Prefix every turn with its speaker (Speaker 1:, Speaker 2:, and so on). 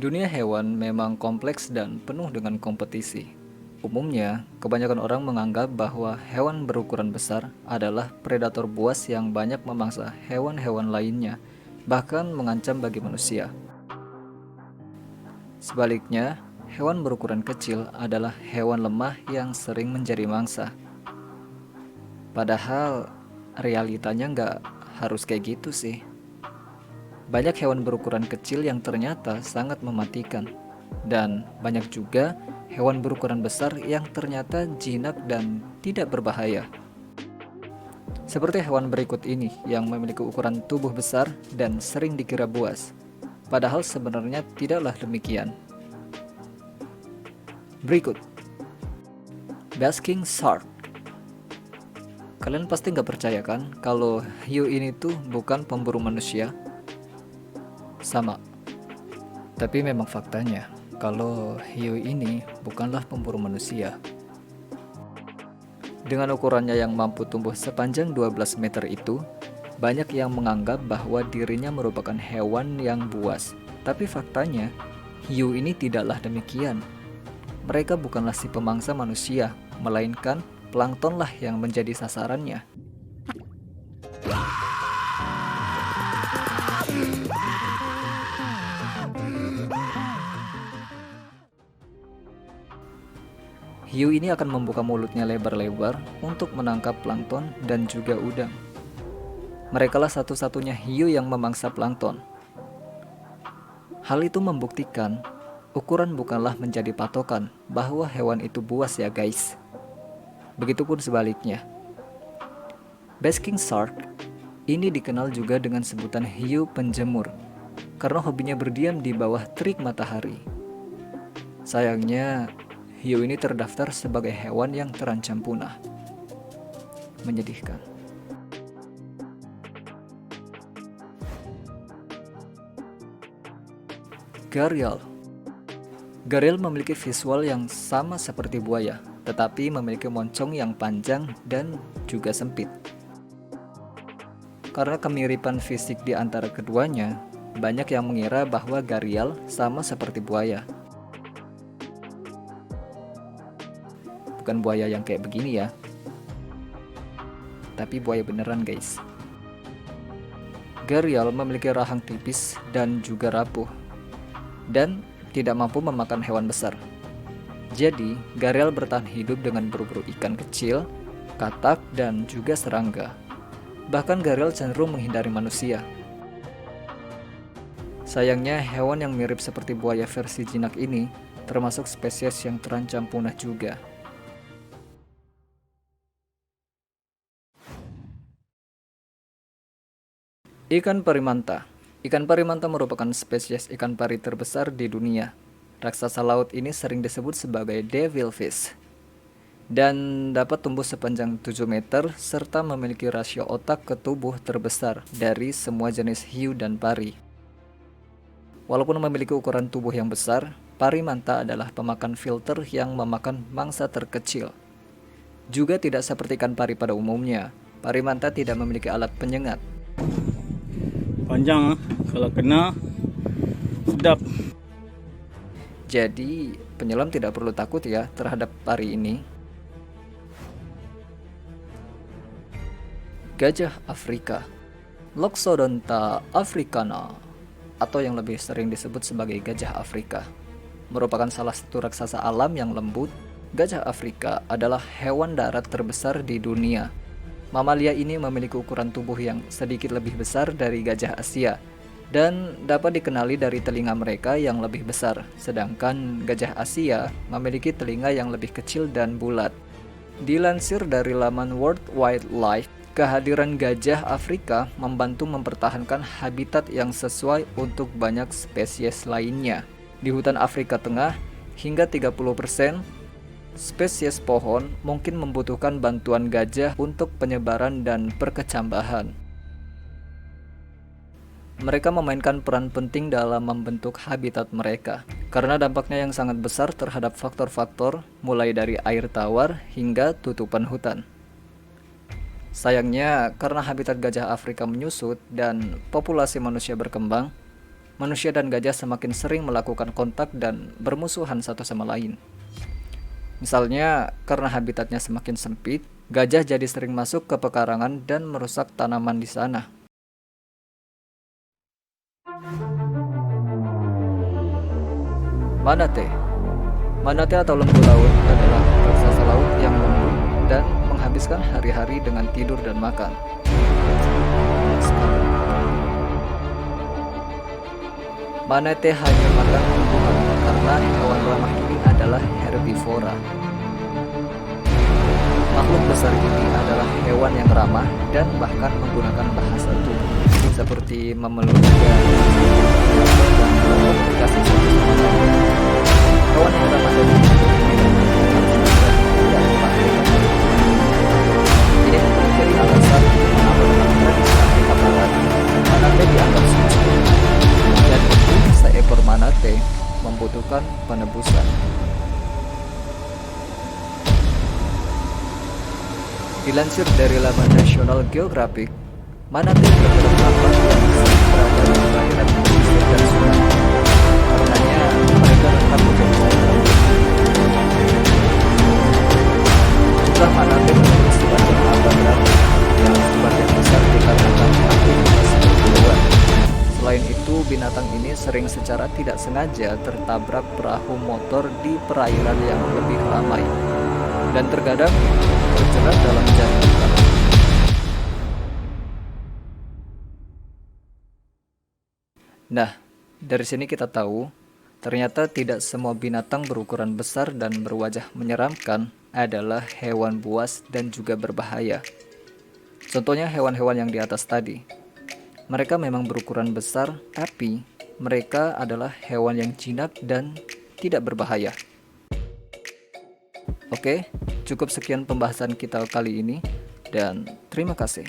Speaker 1: Dunia hewan memang kompleks dan penuh dengan kompetisi. Umumnya, kebanyakan orang menganggap bahwa hewan berukuran besar adalah predator buas yang banyak memangsa hewan-hewan lainnya, bahkan mengancam bagi manusia. Sebaliknya, hewan berukuran kecil adalah hewan lemah yang sering menjadi mangsa. Padahal, realitanya nggak harus kayak gitu sih. Banyak hewan berukuran kecil yang ternyata sangat mematikan. Dan banyak juga hewan berukuran besar yang ternyata jinak dan tidak berbahaya. Seperti hewan berikut ini yang memiliki ukuran tubuh besar dan sering dikira buas. Padahal sebenarnya tidaklah demikian. Berikut, basking shark. Kalian pasti nggak percaya kan kalau hiu ini tuh bukan pemburu manusia? Sama. Tapi memang faktanya, kalau hiu ini bukanlah pemburu manusia. Dengan ukurannya yang mampu tumbuh sepanjang 12 meter itu, banyak yang menganggap bahwa dirinya merupakan hewan yang buas. Tapi faktanya, hiu ini tidaklah demikian. Mereka bukanlah si pemangsa manusia, melainkan planktonlah yang menjadi sasarannya. Hiu ini akan membuka mulutnya lebar-lebar untuk menangkap plankton dan juga udang. Merekalah satu-satunya hiu yang memangsa plankton. Hal itu membuktikan ukuran bukanlah menjadi patokan bahwa hewan itu buas ya guys. Begitupun sebaliknya. Basking shark ini dikenal juga dengan sebutan hiu penjemur karena hobinya berdiam di bawah terik matahari. Sayangnya, hiu ini terdaftar sebagai hewan yang terancam punah. Menyedihkan. Gharial. Gharial memiliki visual yang sama seperti buaya, tetapi memiliki moncong yang panjang dan juga sempit. Karena kemiripan fisik di antara keduanya, banyak yang mengira bahwa gharial sama seperti buaya. Bukan buaya yang kayak begini ya, tapi buaya beneran guys. Gharial memiliki rahang tipis dan juga rapuh, dan tidak mampu memakan hewan besar. Jadi, gharial bertahan hidup dengan berburu ikan kecil, katak, dan juga serangga. Bahkan gharial cenderung menghindari manusia. Sayangnya, hewan yang mirip seperti buaya versi jinak ini termasuk spesies yang terancam punah juga. Ikan pari manta. Ikan pari manta merupakan spesies ikan pari terbesar di dunia. Raksasa laut ini sering disebut sebagai devilfish dan dapat tumbuh sepanjang 7 meter serta memiliki rasio otak ke tubuh terbesar dari semua jenis hiu dan pari. Walaupun memiliki ukuran tubuh yang besar, pari manta adalah pemakan filter yang memakan mangsa terkecil. Juga tidak seperti ikan pari pada umumnya, pari manta tidak memiliki alat penyengat.
Speaker 2: Panjang, kalau kena sedap.
Speaker 1: Jadi penyelam tidak perlu takut ya terhadap pari ini. Gajah Afrika, Loxodonta africana, atau yang lebih sering disebut sebagai gajah Afrika, merupakan salah satu raksasa alam yang lembut. Gajah Afrika adalah hewan darat terbesar di dunia. Mamalia ini memiliki ukuran tubuh yang sedikit lebih besar dari gajah Asia dan dapat dikenali dari telinga mereka yang lebih besar, sedangkan gajah Asia memiliki telinga yang lebih kecil dan bulat. Dilansir dari laman World Wildlife, kehadiran gajah Afrika membantu mempertahankan habitat yang sesuai untuk banyak spesies lainnya. Di hutan Afrika Tengah, hingga 30% spesies pohon mungkin membutuhkan bantuan gajah untuk penyebaran dan perkecambahan. Mereka memainkan peran penting dalam membentuk habitat mereka, karena dampaknya yang sangat besar terhadap faktor-faktor mulai dari air tawar hingga tutupan hutan. Sayangnya, karena habitat gajah Afrika menyusut dan populasi manusia berkembang, manusia dan gajah semakin sering melakukan kontak dan bermusuhan satu sama lain. Misalnya, karena habitatnya semakin sempit, gajah jadi sering masuk ke pekarangan dan merusak tanaman di sana. Manatee. Manatee atau lembu laut adalah raksasa laut yang lembut dan menghabiskan hari-hari dengan tidur dan makan. Manatee hanya makan tumbuhan karena hewan ramah ini adalah herbivora. Makhluk besar ini adalah hewan yang ramah dan bahkan menggunakan bahasa tubuh seperti memeluk dan berkomunikasi satu sama lain. Hewan yang ramah dan ini menjadi alasan mengapa dalam tradisi Afrika Barat manatee dianggap suci, dan membunuh seekor manatee membutuhkan penebusan. Dilansir dari laman National Geographic, manatee berterdapat yang sering berada di perairan pesisir dan sungai. Karenanya, mereka tetap menjadi sasaran. Jumlah manatee menjadi sebagian abad yang sebagian besar dikarenakan aktivitas perburuan. Selain itu, binatang ini sering secara tidak sengaja tertabrak perahu motor di perairan yang lebih ramai dan terkadang terjerat dalam jaring ikan. Nah, dari sini kita tahu, ternyata tidak semua binatang berukuran besar dan berwajah menyeramkan adalah hewan buas dan juga berbahaya. Contohnya hewan-hewan yang di atas tadi. Mereka memang berukuran besar, tapi mereka adalah hewan yang jinak dan tidak berbahaya. Oke, cukup sekian pembahasan kita kali ini, dan terima kasih.